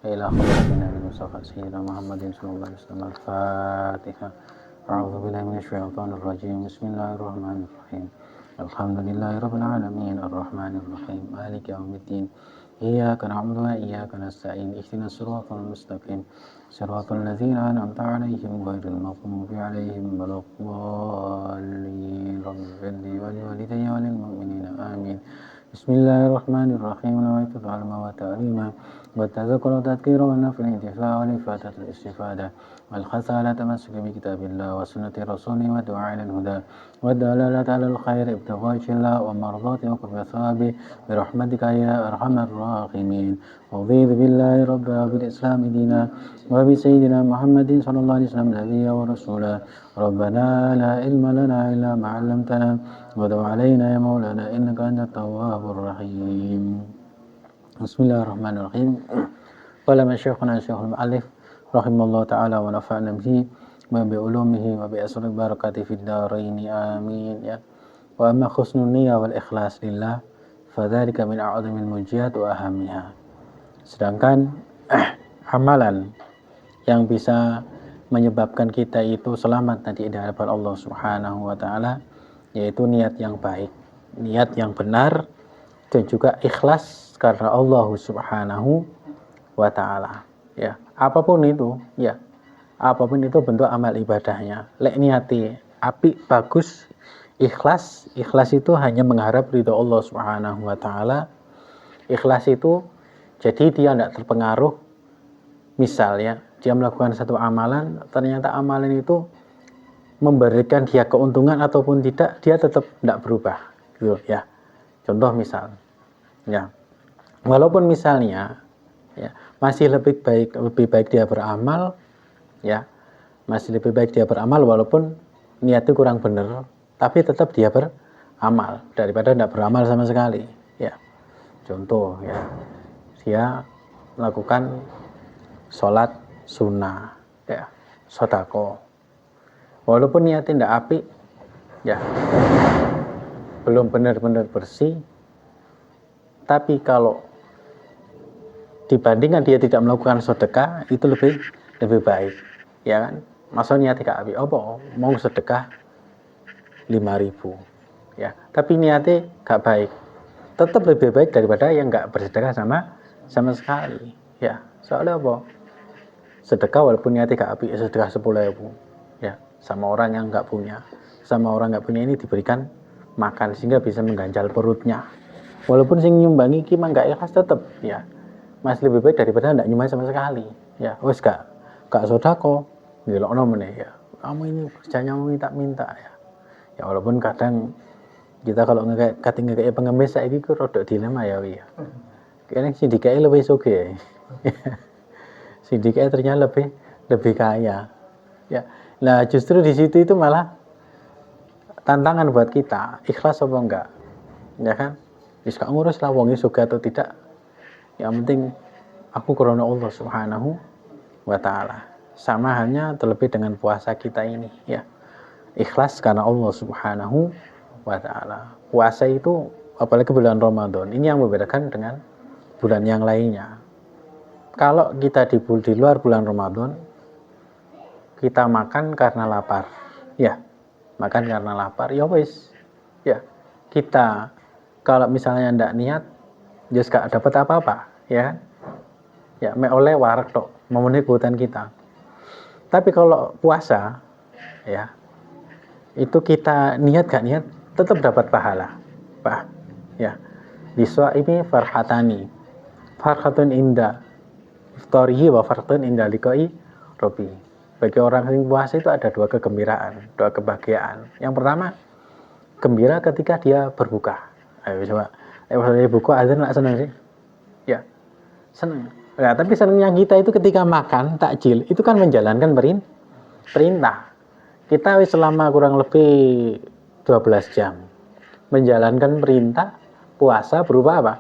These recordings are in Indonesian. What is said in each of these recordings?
إلى خضرة النبي المصطفى سيدنا محمد صلى الله عليه وسلم. الفاتحة. أعوذ بالله من الشيطان الرجيم. بسم الله الرحمن الرحيم. الحمد لله رب العالمين الرحمن الرحيم مالك يوم الدين. إياك نعبد وإياك نستعين. اهدنا الصراط المستقيم صراط الذين أنعمت عليهم غير المغضوب عليهم ولا الضالين. رب اغفر لي ولوالدي وللمؤمنين آمين. بسم الله الرحمن الرحيم. نويت العلم وتعليما والتذكر والتذكير والنفع الانتفاع والإفادة الاستفادة والحث على تمسك بكتاب الله وسنة رسوله والدعاء إلى الهدى والدلالة على الخير ابتغاء الله ومرضاته وقرب ثوابه برحمتك يا أرحم الراحمين. رضيت بالله ربا وبالإسلام دينا وبسيدنا محمد صلى الله عليه وسلم نبيا ورسولا. ربنا لا علم لنا إلا ما علمتنا وتب علينا يا مولانا إنك أنت التواب الرحيم. بسم الله الرحمن الرحيم. قال شيخنا الشيخ المؤلف رحمه الله تعالى ونفعنا به وبعلومه وبأسر البركة في الدارين آمين. Ya. Wa amma khusnul niyya wal ikhlas lillah fadzalika min a'zamil mujizat wa ahammiha. Sedangkan amalan yang bisa menyebabkan kita itu selamat nanti di hadapan Allah Subhanahu wa taala yaitu niat yang baik, niat yang benar dan juga ikhlas karena Allah Subhanahu wa taala. Ya, apapun itu, ya. Apapun itu bentuk amal ibadahnya. Lek niati apik bagus, ikhlas itu hanya mengharap ridho Allah Subhanahu wa taala. Ikhlas itu jadi dia tidak terpengaruh. Misalnya, dia melakukan satu amalan, ternyata amalan itu memberikan dia keuntungan ataupun tidak, dia tetap tidak berubah, gitu ya. Contoh misal, ya, walaupun misalnya, ya, masih lebih baik dia beramal, ya, masih lebih baik dia beramal walaupun niatnya kurang benar, tapi tetap dia beramal daripada tidak beramal sama sekali, ya. Contoh, ya, dia melakukan sholat sunnah, ya, sodako, walaupun niatnya tidak apik, ya, belum benar-benar bersih, tapi kalau dibandingkan dia tidak melakukan sedekah itu lebih baik, ya kan? Maksudnya niatnya apik, apa mau sedekah 5.000, ya, tapi niatnya gak baik, tetap lebih baik daripada yang gak bersedekah sama sekali, ya. Soalnya apa? Sedekah walaupun niatnya gak apik, sedekah 10.000, ya, sama orang yang gak punya, ini diberikan makan sehingga bisa mengganjal perutnya. Walaupun sing nyumbangi ki mah gak ikhlas tetep, ya, masih lebih baik daripada ndak nyumbang sama sekali, ya. Wes gak sedekah, ndelokno meneh, ya. Kamu ini kerjanya minta, ya. Ya walaupun kadang kita kalau ngekek pengemis saiki ku rada dilema ya wi. Kene sing dikeki luwih sugih. Sing dikeki ternyata lebih kaya. Ya. Nah, justru di situ itu malah tantangan buat kita, ikhlas apa enggak. Ya kan? Wis gak ngurus lah wong sugih atau tidak. Yang penting aku karena Allah Subhanahu wa taala. Sama halnya terlebih dengan puasa kita ini, ya. Ikhlas karena Allah Subhanahu wa taala. Puasa itu apalagi bulan Ramadan, ini yang membedakan dengan bulan yang lainnya. Kalau kita di luar bulan Ramadan, kita makan karena lapar, ya. Makan karena lapar, ya wis. Ya. Kita kalau misalnya ndak niat, just gak dapat apa-apa, ya kan? Ya, oleh warak tok, memenuhi kebutuhan kita. Tapi kalau puasa, ya, itu kita niat gak niat tetap dapat pahala, Pak. Ya, liswaimi farhatani, farhatun inda iftarihi wa farhatun inda liqai rabbi. Bagi orang yang puasa itu ada dua kegembiraan, dua kebahagiaan. Yang pertama, gembira ketika dia berbuka. Ayo coba, dia buka azan nggak senang sih? Ya, senang. Ya, tapi senangnya kita itu ketika makan takjil, itu kan menjalankan perintah. Kita selama kurang lebih 12 jam menjalankan perintah puasa berupa apa?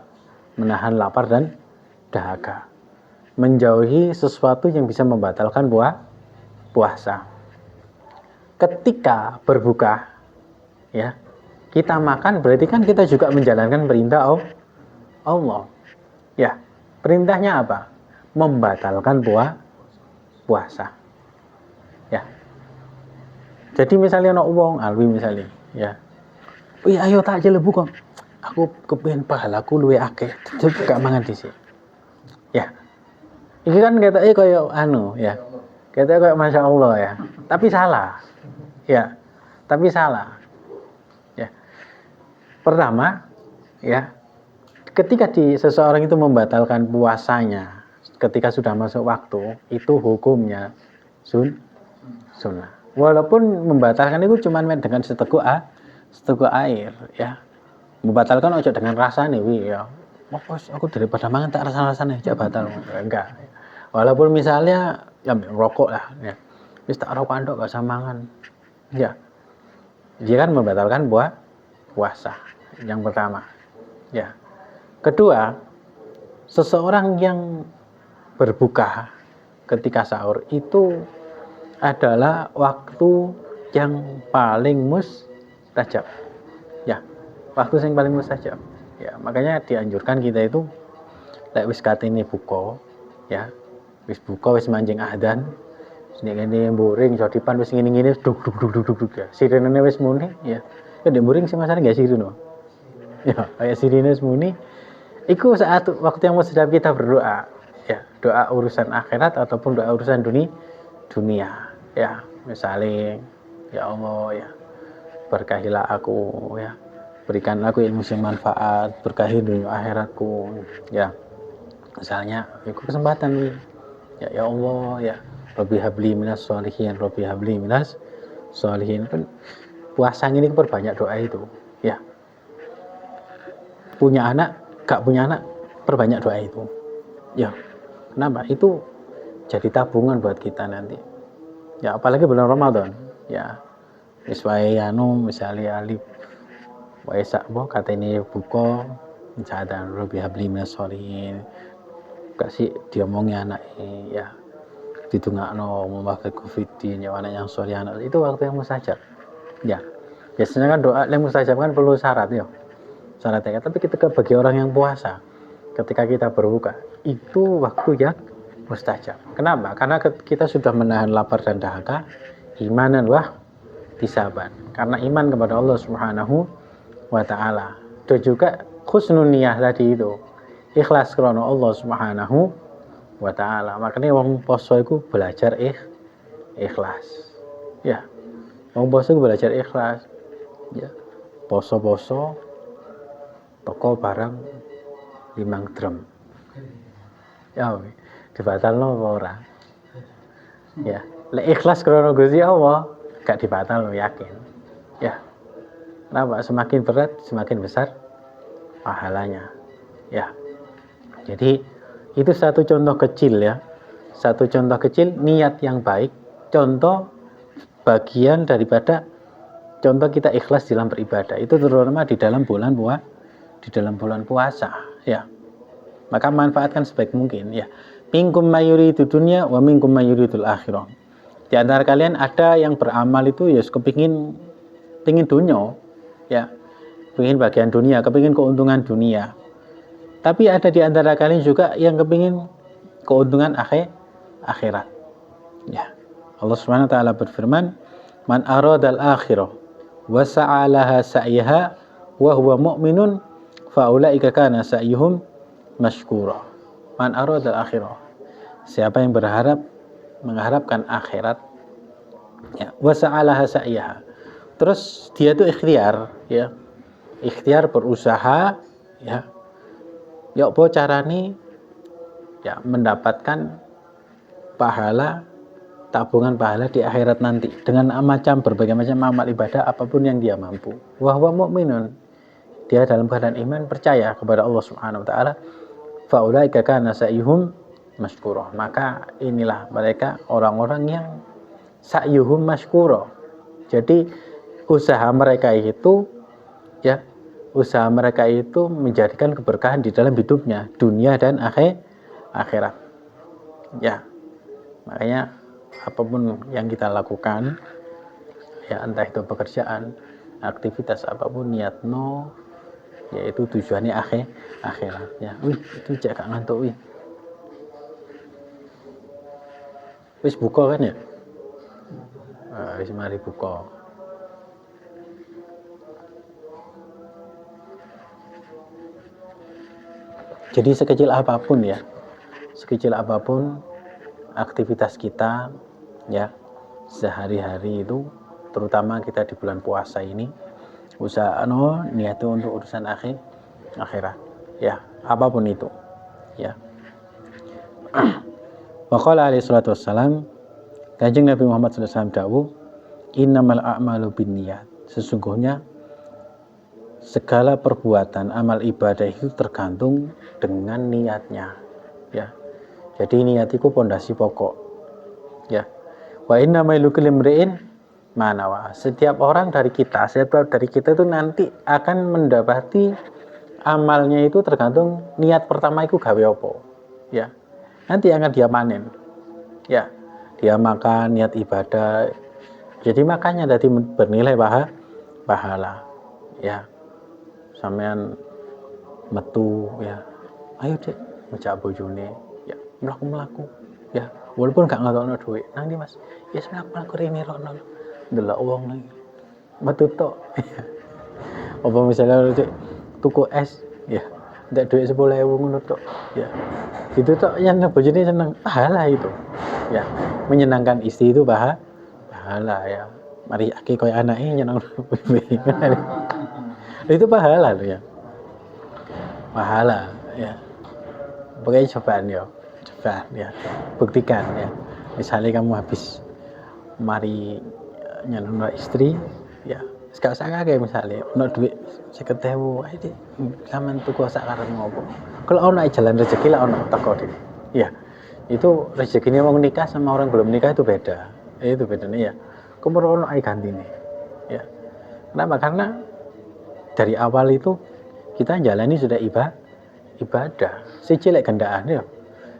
Menahan lapar dan dahaga. Menjauhi sesuatu yang bisa membatalkan puasa. Ketika berbuka, ya, kita makan berarti kan kita juga menjalankan perintah Allah. Ya, perintahnya apa? membatalkan puasa. Ya. Jadi misalnya ono wong alwi misalnya, ya. Wih ayo tak jelebu kok. Aku kepengen pahalaku luwe akeh. Jadi gak mangan dhisik. Ya. Ini kan katanya kayak ya. Katanya kayak Masya Allah ya. Tapi salah. Ya. Tapi salah. Ya. Pertama, ya. Ketika seseorang itu membatalkan puasanya ketika sudah masuk waktu, itu hukumnya sunnah. Walaupun membatalkan itu cuma dengan seteguk air, ya. Membatalkan ojo dengan rasa nih, ya. Aku daripada mangan tak rasa-rasanya aja batal. Enggak. Walaupun misalnya ya rokok lah, ya. Wis tak rokok andok gak usah mangan. Ya. Dia kan membatalkan puasa. Yang pertama. Ya. Kedua, seseorang yang berbuka ketika sahur itu adalah waktu yang paling mustajab. Ya, waktu yang paling mustajab. Ya, makanya dianjurkan kita itu lek wis katene buka, ya. Wis buka wis manjing adzan, sing ngene mburing jodipan wis ngene-ngene duk ya. Sirenene wis muni, ya. Ya ndek mburing sing masane gak sirene. Ya, kayak sirene wis muni. Iku saat waktu yang mustajab kita berdoa, ya, doa urusan akhirat ataupun doa urusan dunia, ya, misalnya, ya Allah, ya, berkahilah aku, ya, berikan aku ilmu yang manfaat, berkahi dunia akhiratku, ya, misalnya, itu kesempatan nih, ya Allah, ya, Rabbi habli minas sholihin, Rabbi habli minas sholihin, kan puasa ini perbanyak doa itu, ya, punya anak, gak punya anak, perbanyak doa itu. Ya, kenapa? Itu jadi tabungan buat kita nanti. Ya, apalagi bulan Ramadan. Ya, iswae misalnya alif wae sakbo katene buka misalnya Rabbi habli minas sholihin. Kasih diomongi anake, ya. Ditungakno memakai Covidin, ya anak yang sholih anak itu waktu yang mustajab. Ya. Biasanya kan doa yang mustajab kan perlu syarat ya. Syaratnya, tapi ketika bagi orang yang puasa, ketika kita berbuka, itu waktu yang mustajab. Kenapa? Karena kita sudah menahan lapar dan dahaga, imanan wah tisaban. Karena iman kepada Allah Subhanahu wa taala. Dan juga husnul niyah tadi itu. Ikhlas karena Allah Subhanahu wa taala. Makanya wong poso itu belajar ikhlas. Ya. Wong poso itu belajar ikhlas. Ya. Poso-poso toko barang 5 drum. Ya, dibatalno apa ora? Ya, lek ikhlas krana Gusti Allah, gak dibatalno yakin. Ya. Kenapa? Semakin berat, semakin besar pahalanya. Ya. Jadi itu satu contoh kecil ya. Satu contoh kecil niat yang baik, contoh bagian daripada contoh kita ikhlas dalam beribadah. Itu terutama di dalam bulan puasa, ya. Maka manfaatkan sebaik mungkin, ya. Minkum mayuridu dunya wa minkum mayuridul akhirah. Di antara kalian ada yang beramal itu ya kepingin dunia, ya. Kepingin bagian dunia, kepingin keuntungan dunia. Tapi ada di antara kalian juga yang kepingin keuntungan akhirat. Ya. Allah Subhanahu wa taala berfirman, "Man aradal akhirah wa sa'alaha sa'yaha wa huwa mu'minun faulaika kana sa'yuhum mashkura." Man aradal akhirah. Siapa yang mengharapkan akhirat, ya, wa sa'alaha sa'yaha. Terus dia itu ikhtiar, ya. Ikhtiar berusaha, ya. Ya apa carane ya mendapatkan pahala, tabungan pahala di akhirat nanti dengan berbagai macam amal ibadah apapun yang dia mampu. Wa huwa mu'minun. Dia dalam keadaan iman percaya kepada Allah Subhanahu wa taala. Fa ulaika kana sa'yuhum mashkura. Maka inilah mereka orang-orang yang sa'yuhum mashkura. Jadi usaha mereka itu, ya, usaha mereka itu menjadikan keberkahan di dalam hidupnya, dunia dan akhirat. Ya. Makanya apapun yang kita lakukan, ya, entah itu pekerjaan, aktivitas apapun, niatno yaitu tujuannya akhirat, ya. Wih, itu cek gak ngantuk, wih. Wis buka kan ya? Wis mari buka. Jadi sekecil apapun ya, sekecil apapun aktivitas kita ya sehari-hari itu, terutama kita di bulan puasa ini, usaha niat untuk urusan akhirat ya, apapun itu ya. Waqala alaihi salatu wassalam, Kanjeng Nabi Muhammad SAW dawuh, innamal a'malu binniyat, sesungguhnya segala perbuatan amal ibadah itu tergantung dengan niatnya ya. Jadi niat itu pondasi pokok ya. Wa innamal likulli imri'in ma nawa, setiap orang dari kita itu nanti akan mendapati amalnya itu tergantung niat pertama itu gawe apa ya. Nanti akan dia panen ya, dia makan niat ibadah, jadi makanya tadi bernilai pahala ya. Sampean metu ya, ayo dek ngejak bojone ya, mlaku ya, walaupun gak ngatokno duit nang ndi Mas, ya mlaku rene rono ndelok wong lagi metu tok apa misalnya dek tuku es ya, ndak duit 10.000 ngono tok ya, itu tok yang bojone seneng, pahala itu ya. Menyenangkan istri itu pahala ya. Mari aki koyo anake nyeneng itu pahala loh ya, pahala ya. Pokoknya cobaan ya, buktikan ya. Misalnya kamu habis mari nyeneng istri ya, gak usah kayak misalnya ono duit 50.000, ayo sampean tuku sak karep ngopo. Kalau ono jalan rezeki lah ono teko deh ya. Itu rezekinya wong nikah sama orang belum nikah itu beda. Itu bedanya ya. Kumpul ono ai gantine ya. Kenapa? Karena dari awal itu kita jalani sudah ibadah. Siji lek gendaan ya.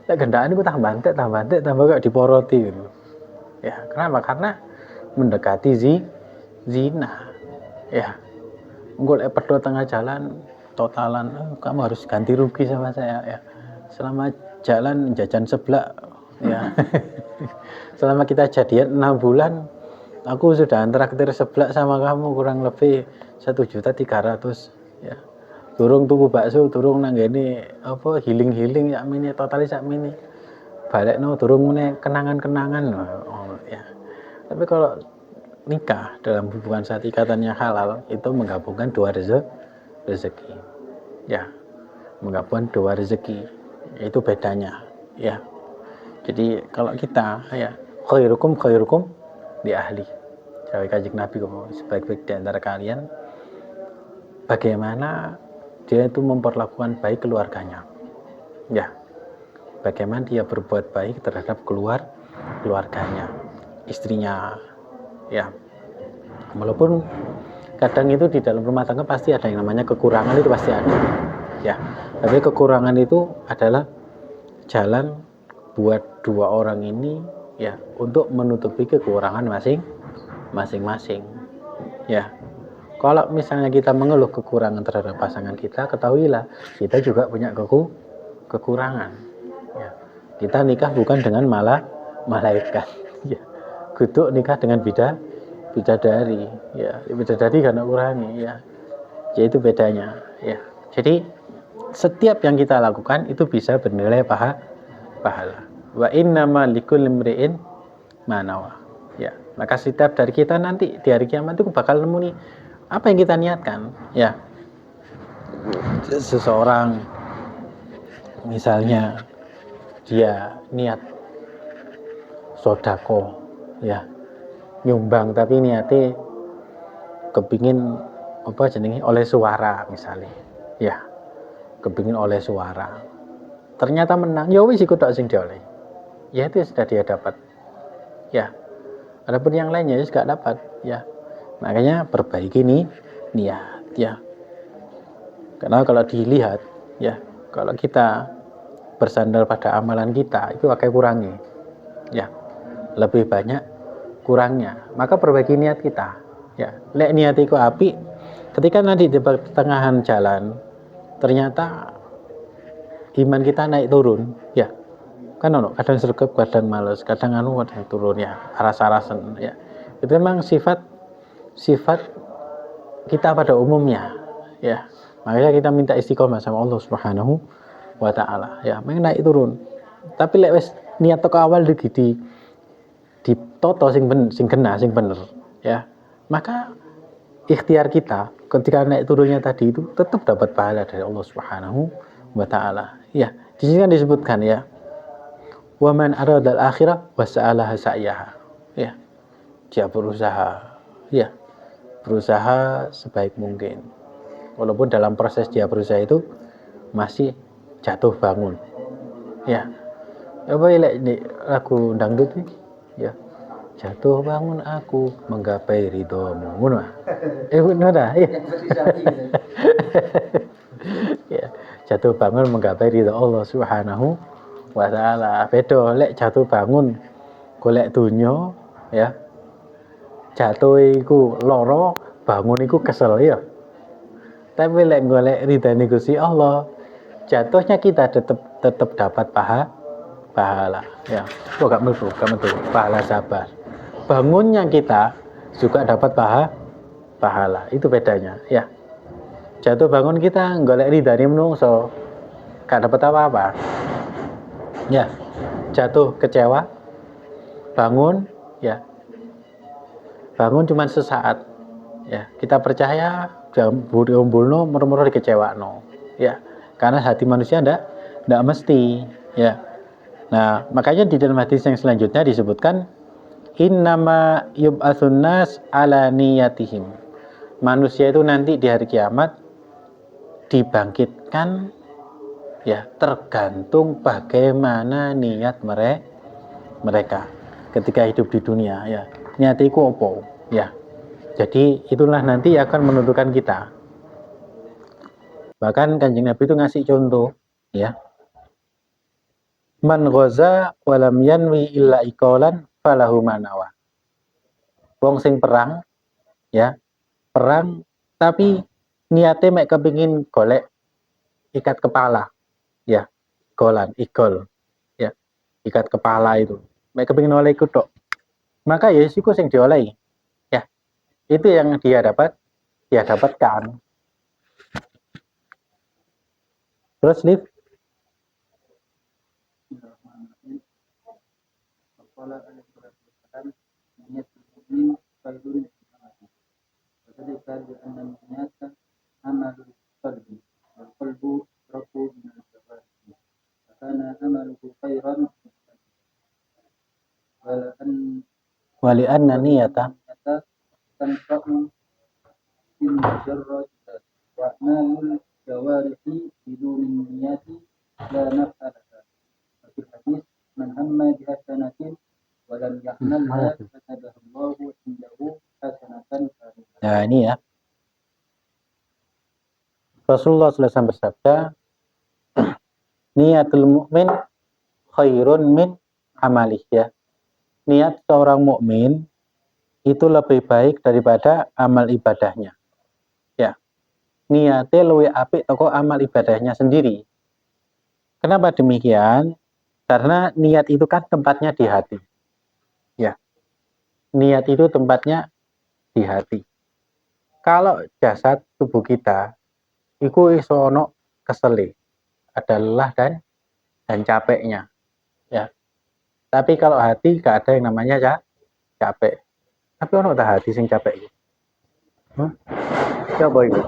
Lek gendaan itu tambah gak diporoti gitu. Ya, kenapa? Karena mendekati zina. Ya. Engko lek pedho tengah jalan totalan, kamu harus ganti rugi sama saya ya. Selama jalan jajan seblak ya. Selama kita jadian 6 bulan, aku sudah traktir seblak sama kamu kurang lebih 1.300.000 ya. Durung tuku bakso, durung nanggene apa healing sak mene, totali sak mene. Balekno durung meneh kenangan-kenangan ya. Tapi kalau nikah dalam hubungan saat ikatannya halal itu menggabungkan dua rezeki. Ya. Menggabungkan dua rezeki. Itu bedanya ya. Jadi kalau kita ya khairukum di ahli. Jawab Kanjeng Nabi sebaik-baik di antara kalian bagaimana dia itu memperlakukan baik keluarganya. Ya. Bagaimana dia berbuat baik terhadap keluarganya, istrinya. Ya. Walaupun kadang itu di dalam rumah tangga pasti ada yang namanya kekurangan, itu pasti ada. Ya. Tapi kekurangan itu adalah jalan buat dua orang ini ya untuk menutupi kekurangan masing-masing. Ya. Kalau misalnya kita mengeluh kekurangan terhadap pasangan kita, ketahuilah kita juga punya kekurangan. Ya. Kita nikah bukan dengan malaikat. Ya. Kudu nikah dengan bidadari. Ya, bidadari karena kurangi. Ya. Jadi itu bedanya. Ya. Jadi setiap yang kita lakukan itu bisa bernilai pahala. Wa innama likulli imri'in ma nawa. Ya. Maka setiap dari kita nanti di hari kiamat itu bakal nemu nih apa yang kita niatkan ya. Seseorang misalnya dia niat sodako ya, nyumbang tapi niatnya kepingin apa jenenge oleh suara misalnya ya, kepingin oleh suara, ternyata menang ya wis iku tok sing dioleh ya, itu sudah dia dapat ya. Adapun yang lainnya ya gak dapat ya. Makanya perbaiki nih niat ya. Karena kalau dilihat ya, kalau kita bersandar pada amalan kita itu akan kurangi ya, lebih banyak kurangnya. Maka perbaiki niat kita ya. Lek niat itu api, ketika nanti di pertengahan jalan ternyata iman kita naik turun ya, kan ono kadang sregep, kadang males, kadang anu, kadang turun ya, aras-arasan ya. Itu memang sifat kita pada umumnya ya. Makanya kita minta istiqomah sama Allah Subhanahu wa taala ya, memang naik turun. Tapi lek wis niat teko awal di toto sing kena sing bener ya. Maka ikhtiar kita ketika naik turunnya tadi itu tetap dapat pahala dari Allah Subhanahu wa taala. Ya, di sini kan disebutkan ya. Wa man aradal akhirah wa sa'alaha sa'yaha. Ya. Dia berusaha sebaik mungkin. Walaupun dalam proses dia berusaha itu masih jatuh bangun. Ya. Apa ini lagu dangdut nih? Ya. Jatuh bangun aku menggapai ridhomu. Ngono. Bener dah. Iya. Ya. Jatuh bangun menggapai ridho Allah Subhanahu wa taala. Beda lek jatuh bangun golek dunya ya. Jatuh iku loro, bangun iku kesel ya. Tapi lek golek ridane Gusti Allah, jatuhnya kita tetap dapat pahala ya. Gak metu pahala sabar. Bangunnya kita juga dapat pahala. Itu bedanya ya. Jatuh bangun kita golek ridane menungso, gak dapat apa-apa. Ya. Jatuh kecewa, bangun ya. Bangun cuma sesaat ya. Kita percaya buri-umbulno murmur dikecewakno ya. Karena hati manusia ndak mesti ya. Nah, makanya di dalam hadis yang selanjutnya disebutkan innama yub'atsun nas ala niyatihim. Manusia itu nanti di hari kiamat dibangkitkan ya tergantung bagaimana niat mereka ketika hidup di dunia ya. Niatiku opo ya. Jadi itulah nanti akan menentukan kita. Bahkan Kanjeng Nabi itu ngasih contoh ya. Man ghaza walam yanwi illa iqalan falahu manawa. Wong sing perang ya, perang tapi niate mek kepingin golek ikat kepala ya, ikol ya, ikat kepala itu mek kepingin oleh iku tok, maka ya iku sing diolehi ya, itu yang dia dapatkan. Terus lift wali anna niyata tanfa'u in jarrat wa malul jawarihi bidun niyati la naf'ala. Fi hadis man hamma bi hasanatin wa lam ya'malha katabahu indahu hasanatan. Nah, ini ya. Rasulullah SAW bersabda, niatul mukmin khairun min amalih ya. Niat seorang mukmin itu lebih baik daripada amal ibadahnya. Ya. Niatnya luwih apik toko amal ibadahnya sendiri. Kenapa demikian? Karena niat itu kan tempatnya di hati. Ya. Niat itu tempatnya di hati. Kalau jasad tubuh kita iku iso ono kesele, ada lelah dan capeknya. Ya. Tapi kalau hati gak ada yang namanya capek. Tapi ono tak hati sing capek itu. Coba itu.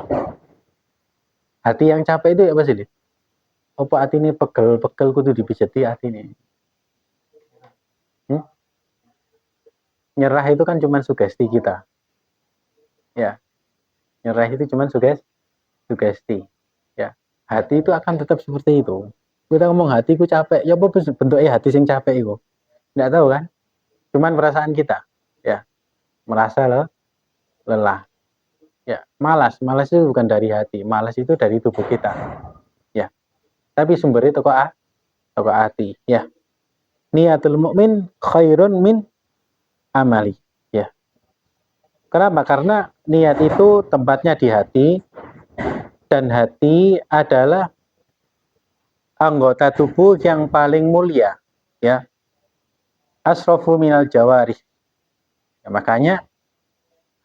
Hati yang capek itu apa sih? Apa hati ini pegel kudu dipijeti hati ini? Nyerah itu kan cuma sugesti kita. Ya. Nyerah itu cuma sugesti. Ya. Hati itu akan tetap seperti itu. Kita ngomong hatiku capek, ya apa bentuknya hati sing capek itu? Nggak tahu kan? Cuman perasaan kita, ya, merasa lelah, ya, malas itu bukan dari hati, malas itu dari tubuh kita, ya. Tapi sumbernya toko hati, ya. Niatul mukmin khairun min amali, ya. Kenapa? Karena niat itu tempatnya di hati, dan hati adalah anggota tubuh yang paling mulia. ya, asrafu minal jawarih. Ya, makanya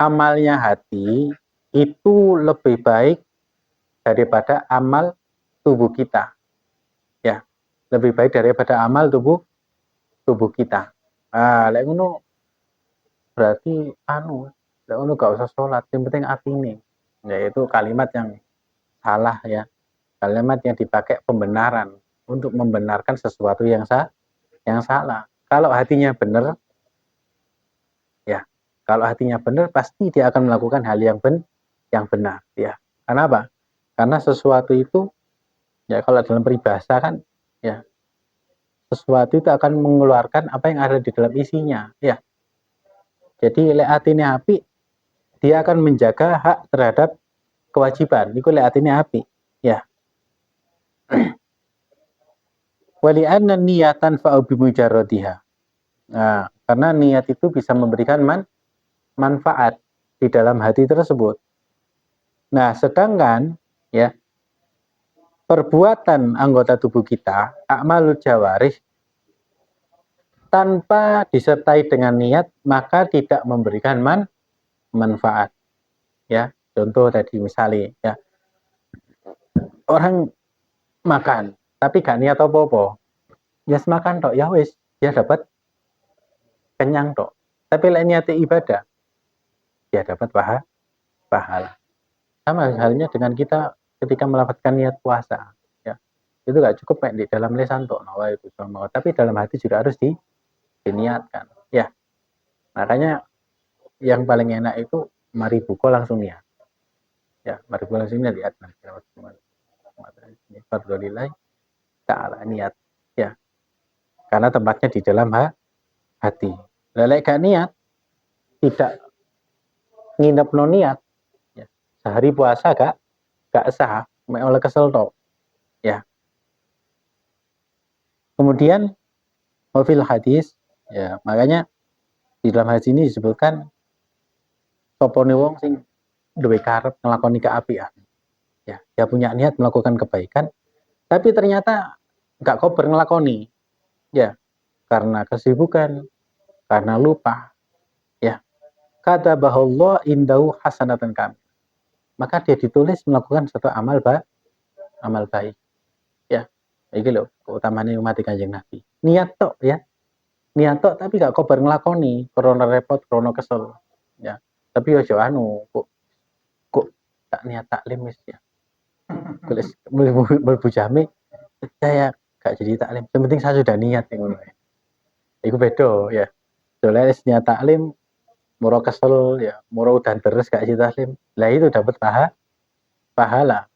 amalnya hati itu lebih baik daripada amal tubuh kita. Ya, lebih baik daripada amal tubuh kita. Ah, lek ngono berarti lek ngono gak usah sholat, yang penting atine. Yaitu kalimat yang salah ya. Kalimat yang dipakai pembenaran untuk membenarkan sesuatu yang salah. Kalau hatinya benar, ya. Kalau hatinya benar pasti dia akan melakukan hal yang benar, ya. Kenapa? Karena sesuatu itu ya kalau dalam peribahasa kan ya sesuatu itu akan mengeluarkan apa yang ada di dalam isinya, ya. Jadi lek atine api, dia akan menjaga hak terhadap kewajiban. Iku lek atine api, ya. Wali anna niyatan fa'u bimujarradiha. Nah, karena niat itu bisa memberikan manfaat di dalam hati tersebut. Nah, sedangkan ya perbuatan anggota tubuh kita, a'malul jawarih, tanpa disertai dengan niat maka tidak memberikan manfaat. Ya, contoh tadi misalnya ya orang makan tapi gak niat apa-apa. Ya makan tok ya wis, ya dapat kenyang tok. Tapi lek niat ibadah, ya dapat pahala. Sama halnya dengan kita ketika melafatkan niat puasa, ya. Itu gak cukup di dalam lisan tok nawa itu sama, tapi dalam hati juga harus diniatkan, ya. Makanya yang paling enak itu mari buka langsung niat. Ya, mari buka langsung niat Fardolillah ta'ala niat, ya. Karena tempatnya di dalam hati. Lelek gak niat, tidak nginep no niat, ya. Sehari puasa gak sah, oleh kesel tok, ya. Kemudian wafil hadis, ya, makanya di dalam hadis ini disebutkan sopone wong sing duwe karep nglakoni keapian. Ya, dia punya niat melakukan kebaikan, tapi ternyata nggak kober ngelakoni. Ya, karena kesibukan, karena lupa. Ya, kata bahwa indahu hasanatan kami. Maka dia ditulis melakukan suatu amal baik. Ya, iki lho keutamaan umat Kanjeng Nabi. Niat tok ya. Niat tok tapi gak kober ngelakoni, krono repot, krono kesel. Ya. Tapi yo kok tak niat taklim wis ya. Mlebu jame saya gak jadi taklim. Yang penting saya sudah niat ngono. Iku beda ya. Soalnya niat taklim moro kesel ya, moro udan terus gak jadi taklim. Lah itu dapat pahala.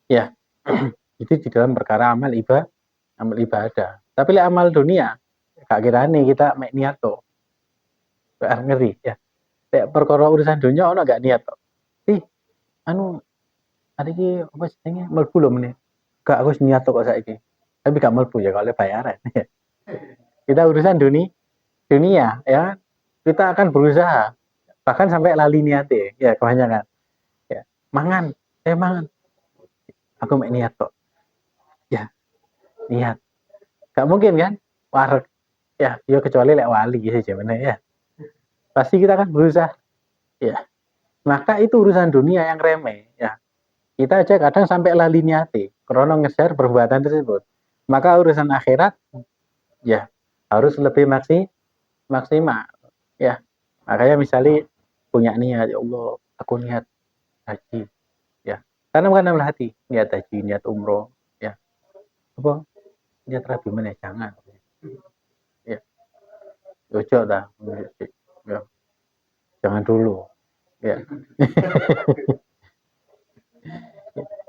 Ya. Itu di dalam perkara amal ibadah. Tapi lek amal dunia gak kirane kita mek niat to. Ngeri ya. Lek perkara urusan dunia ono gak niat to. Anu hari ini apa jenenge mlebu lho meneh. Gak aku niat kok saiki. Tapi gak mlebu ya kalau bayaran. Kita urusan dunia ya. Kita akan berusaha bahkan sampai lali niate ya kebanyakan. Ya, mangan, mangan. Aku mek niat kok. Ya, niat. Gak mungkin kan? Wareg. Ya, kecuali lek wali ya meneh ya. Pasti kita akan berusaha. Ya. Maka itu urusan dunia yang remeh ya. Kita aja kadang sampai lali niate karena ngejar perbuatan tersebut. Maka urusan akhirat ya harus lebih maksimal ya. Makanya misalnya punya niat ya Allah, aku niat haji ya. Tanamkan dalam hati niat haji, niat umroh ya. Apa? Niat rabi mana jangan. Ya. Ojo dah. Ya. Jangan dulu. Ya.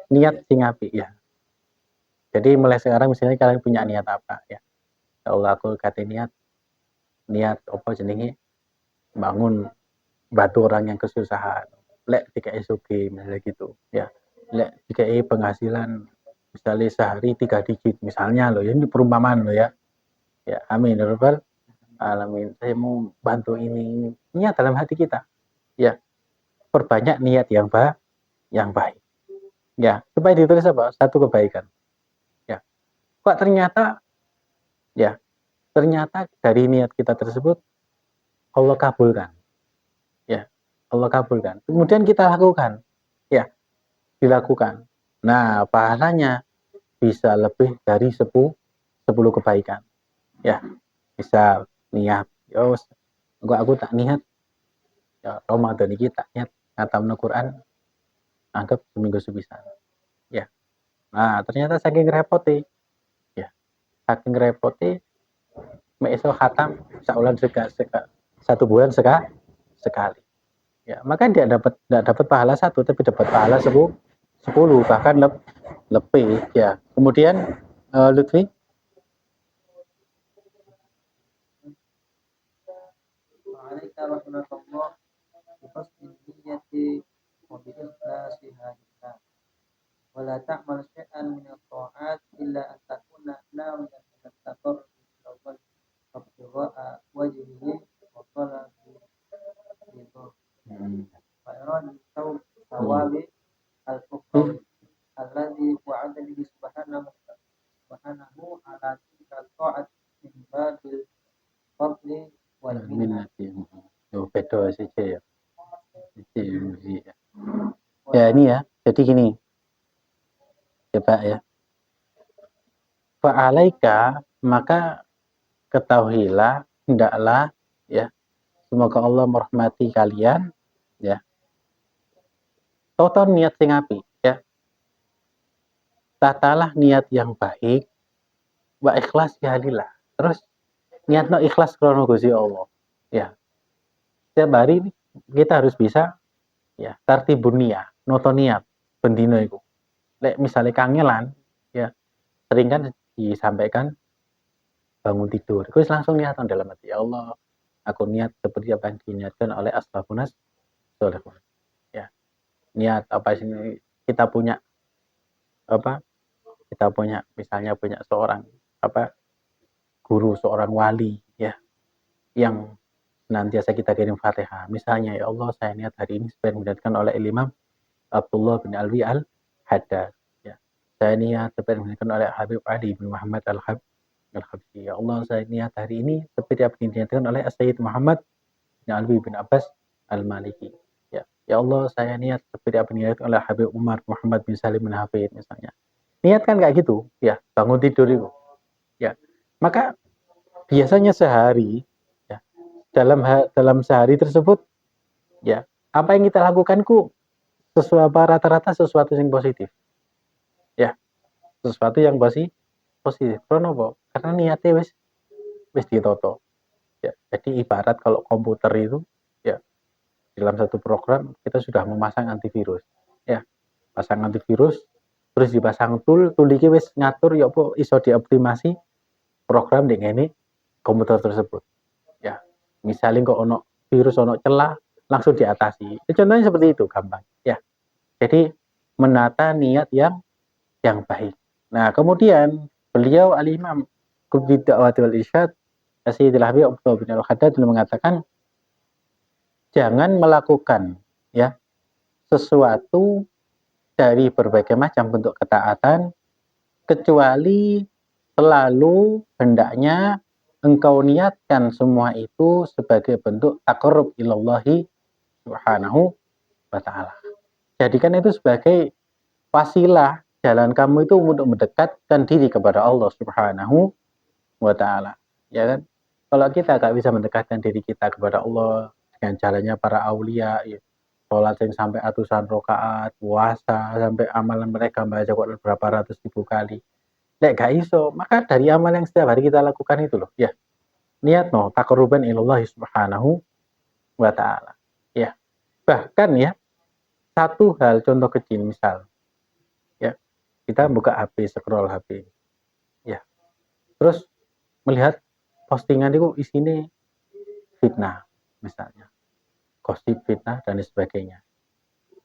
Niat sing apik ya. Jadi mulai sekarang misalnya kalian punya niat apa ya. Ya Allah aku kata niat apa jenenge bangun bantu orang yang kesusahan. Lek DKI SUG misalnya gitu ya. Lek DKI penghasilan misalnya sehari 3 digit misalnya loh, ini perumpamaan loh ya. Ya amin ya rabbal alamin. Saya mau bantu ini niat dalam hati kita. Ya, perbanyak niat yang baik. Ya, supaya ditulis apa? Satu kebaikan. Ya. Kok ternyata ya ternyata dari niat kita tersebut Allah kabulkan. Ya, Allah kabulkan. Kemudian kita lakukan. Ya, dilakukan. Nah, pahalanya bisa lebih dari 10 kebaikan. Ya, bisa niat. Yo, aku tak niat. Ya, Ramadan ini tak niat ngatamno Quran anggap seminggu sepisan. Ya. Nah, ternyata saking repoti. Ya, saking repoti mek iso khatam saulan satu bulan sekali. Ya, maka dia tidak dapat pahala satu, tapi dapat pahala 10 bahkan lebih. Ya, kemudian Lutfi. ولا تعمل شيئا من الطاعات إلا أن تكون ناويا من التقرب إلى الله وابتغاء وجهه وطلب رضاه وإرادة ثواب الأخروي الذي وعد به سبحانه على تلك الطاعة من باب الفضل والمنة. Beda sih ya. Ya ini ya. Jadi gini. Coba ya. Fa'alaika, maka ketahuilah, hendaklah ya, semoga Allah merahmati kalian ya. Toto niat sing apik ya. Tatalah niat yang baik wa ikhlas ya lillah. Terus niatno ikhlas krono Gusti Allah. Ya. Setiap hari kita harus bisa ya tartibun niyah, noto niat bendino iku. Lek misalnya kangelan ya, sering kan disampaikan bangun tidur. Terus langsung niat dalam hati, ya Allah, aku niat seperti apa yang diniatkan oleh ashabun solehun. Ya, niat apa sih kita punya apa? Kita punya misalnya punya seorang apa guru, seorang wali ya yang senantiasa kita kirim Fatihah. Misalnya ya Allah, saya niat hari ini supaya diniatkan oleh Imam Abdullah bin Alwi Al-Haddad. Ya. Saya niat supaya diniatkan oleh Habib Ali bin Muhammad Al-Habsyi. Ya Allah, saya niat hari ini seperti apa yang diniatkan oleh Sayyid Muhammad bin Alwi bin Abbas Al-Maliki. Ya. Ya Allah, saya niat seperti apa yang diniatkan oleh Habib Umar Muhammad bin Salim bin Hafid misalnya. Niat kan kayak gitu, ya, bangun tidur itu. Ya. Maka biasanya sehari ya, dalam sehari tersebut ya, apa yang kita lakukan sesuatu rata-rata sesuatu yang positif. Ya, sesuatu yang positif. Kenapa? Karena niatnya wis ditoto. Ya, jadi ibarat kalau komputer itu ya dalam satu program kita sudah memasang antivirus. Ya, pasang antivirus terus dipasang tool iki wis ngatur ya apa iso dioptimasi program dengan ini komputer tersebut. Ya, misalnya kok ono virus ono celah langsung diatasi. Contohnya seperti itu gampang. Ya, jadi menata niat yang baik. Nah, kemudian beliau Al-Imam Qutbi Da'wati wal Irsyad Sayyidil Habib Abdullah bin Al-Haddad mengatakan jangan melakukan ya sesuatu dari berbagai macam bentuk ketaatan kecuali selalu hendaknya engkau niatkan semua itu sebagai bentuk taqarrub ilallahi subhanahu wa ta'ala. Jadikan itu sebagai wasilah jalan kamu itu untuk mendekatkan diri kepada Allah subhanahu wa ta'ala. Ya kan? Kalau kita gak bisa mendekatkan diri kita kepada Allah dengan jalannya para aulia, ya, sholat yang sampai ratusan rakaat, puasa sampai amalan mereka baca Quran berapa ratus ribu kali. Lek gak iso, maka dari amal yang setiap hari kita lakukan itu loh, ya. Niat no taqarruban ilallah subhanahu wa ta'ala. Ya. Bahkan ya, satu hal contoh kecil misal, ya, kita buka HP, scroll HP, ya. Terus melihat postingan itu isinya fitnah misalnya, gosip fitnah dan sebagainya.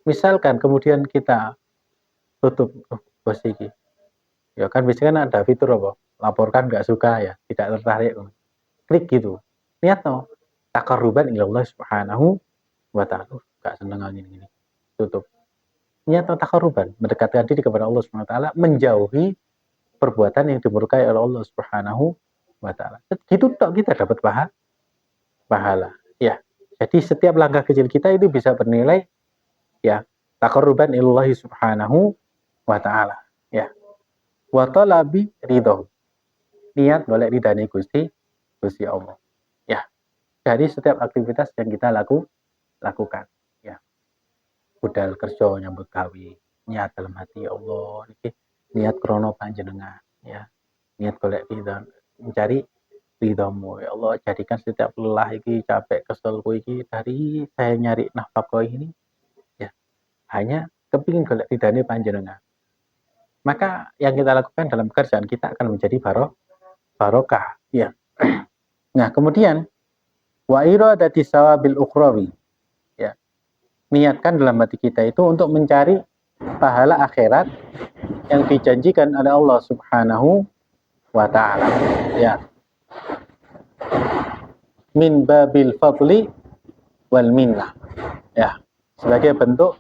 Misalkan kemudian kita tutup bos iki, ya kan biasanya kan ada fitur apa? Laporkan nggak suka ya, tidak tertarik, klik gitu. Niat no, taqarruban ilallah subhanahu wa ta'ala. Gak seneng gini, tutup. Niat no taqarruban, mendekatkan diri kepada Allah subhanahu wa ta'ala, menjauhi perbuatan yang dimurkai oleh Allah subhanahu wa ta'ala. Gitu tok kita dapat pahala. Ya. Jadi setiap langkah kecil kita itu bisa bernilai ya taqarruban ilallahi subhanahu wa ta'ala. Ya. Wa talabi ridho. Niat golek ridane Gusti Allah. Ya. Dari setiap aktivitas yang kita lakukan. Ya. Budal kerja nyambut gawe, niat dalam hati ya Allah niki niat krono panjenengan ya. Niat golek ridho, mencari ridhomu ya Allah, jadikan setiap lelah iki capek keselku iki dari saya nyari nafkah ini ya hanya kepingin golek ridhane panjenengan. Maka yang kita lakukan dalam pekerjaan kita akan menjadi barokah ya. Nah, kemudian wa iradati sawabil ukhrawi ya. Niatkan dalam hati kita itu untuk mencari pahala akhirat yang dijanjikan oleh Allah Subhanahu wa ta'ala ya. Min babil fadli wal minnah ya, sebagai bentuk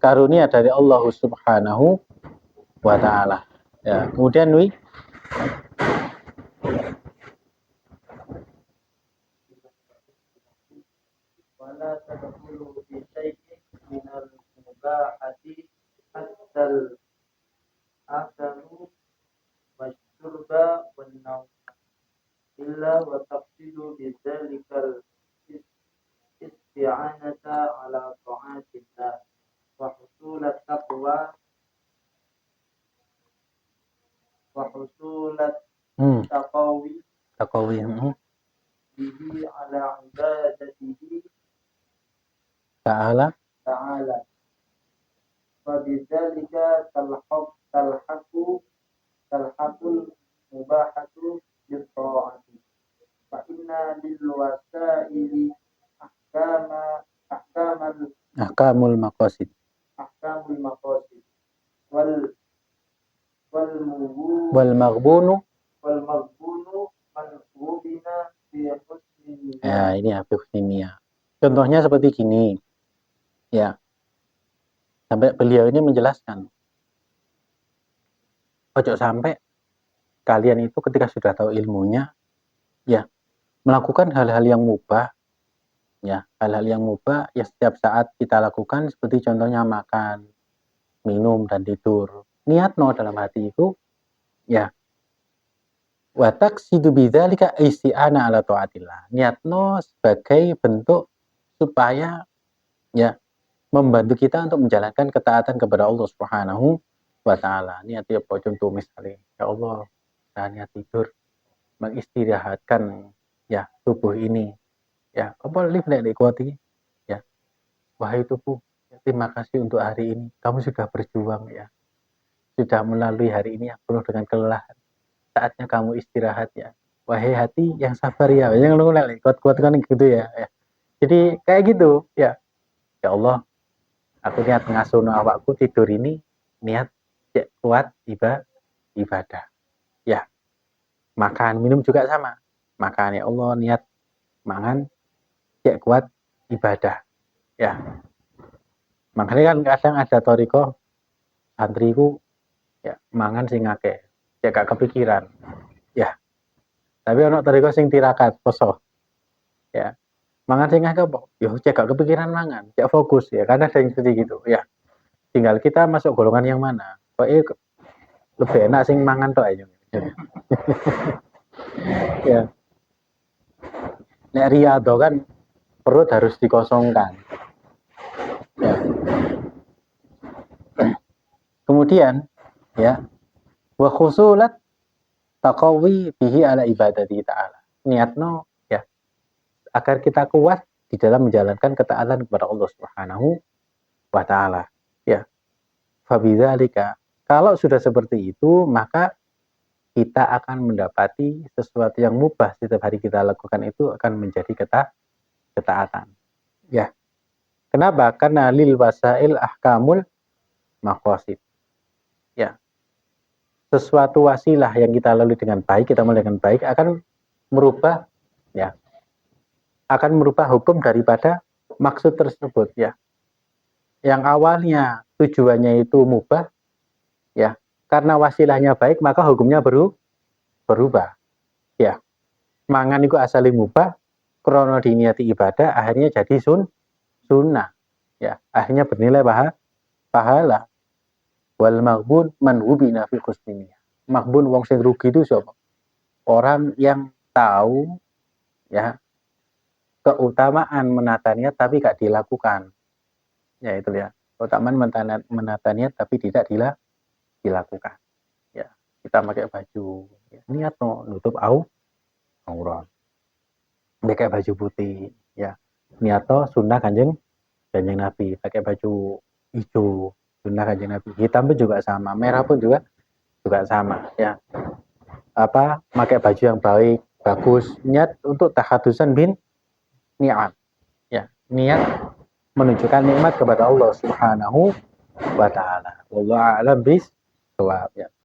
karunia dari Allah Subhanahu wa ta'ala ya. Kemudian wala tadkhulu fi syai'in minal mubahati hatta al-akalu wasyurba wan naum illa wa taqsidu bidzalikal isti'anata ala ta'atillah wa husulat taqwa wa husulat taqawi bihi ala ibadatihi ta'ala wa bidzalika talhaqul mubahatu bi-ta'ati fa inna lil wasaili ahkamul maqasid wal maghbunu man ghubina fi husni ya. Ini Habib Nimia. Contohnya seperti gini ya, sampai beliau ini menjelaskan ojo sampai kalian itu ketika sudah tahu ilmunya ya melakukan hal-hal yang mubah ya, hal-hal yang mubah ya setiap saat kita lakukan, seperti contohnya makan, minum dan tidur. Niat dalam hati itu ya wa taqsidu bidzalika isti'ana ala taatillah. Niat sebagai bentuk supaya ya membantu kita untuk menjalankan ketaatan kepada Allah Subhanahu wa ta'ala. Niat ya contoh misalnya ya Allah, saya niat tidur mengistirahatkan ya tubuh ini ya, apa lift nek dikuati ya, wahai tubuh terima kasih untuk hari ini, kamu sudah berjuang ya, sudah melalui hari ini yang penuh dengan kelelahan, saatnya kamu istirahat ya, wahai hati yang sabar ya, yang lu lek kuat-kuat kan gitu ya, ya. Jadi kayak gitu ya, ya Allah aku niat ngasuh awakku tidur ini, niat kuat ibadah ya. Makan minum juga sama, makan ya Allah niat mangan kuat ibadah ya. Makanya kan kadang ada toriko santriku ya mangan sing akeh gak kepikiran ya, tapi ono toriko sing tirakat poso ya, mangan sing akeh kok yo gak kepikiran mangan, gak fokus ya, karena ada yang seperti gitu ya. Tinggal kita masuk golongan yang mana, kok lebih enak sing mangan tok aja ya. Nek riyadhah kan perut harus dikosongkan ya. Kemudian ya wa khusulat taqawi bihi ala ibadati ta'ala. Niatno ya agar kita kuat di dalam menjalankan ketaatan kepada Allah Subhanahu wa ta'ala ya. Fabidzalika, kalau sudah seperti itu maka kita akan mendapati sesuatu yang mubah setiap hari kita lakukan itu akan menjadi ketaatan ya. Kenapa? Karena lil wasail ahkamul maqasid ya. Sesuatu wasilah yang kita lalui dengan baik, kita mulai dengan baik akan merubah ya, akan merubah hukum daripada maksud tersebut ya. Yang awalnya tujuannya itu mubah ya, karena wasilahnya baik maka hukumnya berubah ya. mangan iku asale mubah, krana diniati ibadah akhirnya jadi sunnah. Ya, akhirnya bernilai pahala. Wal maghbun man wubina fi husninya. Maghbun wong sing rugi itu siapa? Orang yang tahu ya keutamaan menata niat tapi gak dilakukan. Ya itu ya. Keutamaan menata niat tapi tidak dilakukan. Ya, kita pakai baju ya, niat no nutup aurat. Pakai baju putih ya. Niat to sunnah kanjeng Nabi, pakai baju hijau sunnah kanjeng Nabi, hitam pun juga sama, merah pun juga sama ya. Apa pakai baju yang baik bagus, niat untuk tahadusan bin niat ya, niat menunjukkan nikmat kepada Allah Subhanahu wa taala. Wallahu a'lam bis shawab ya.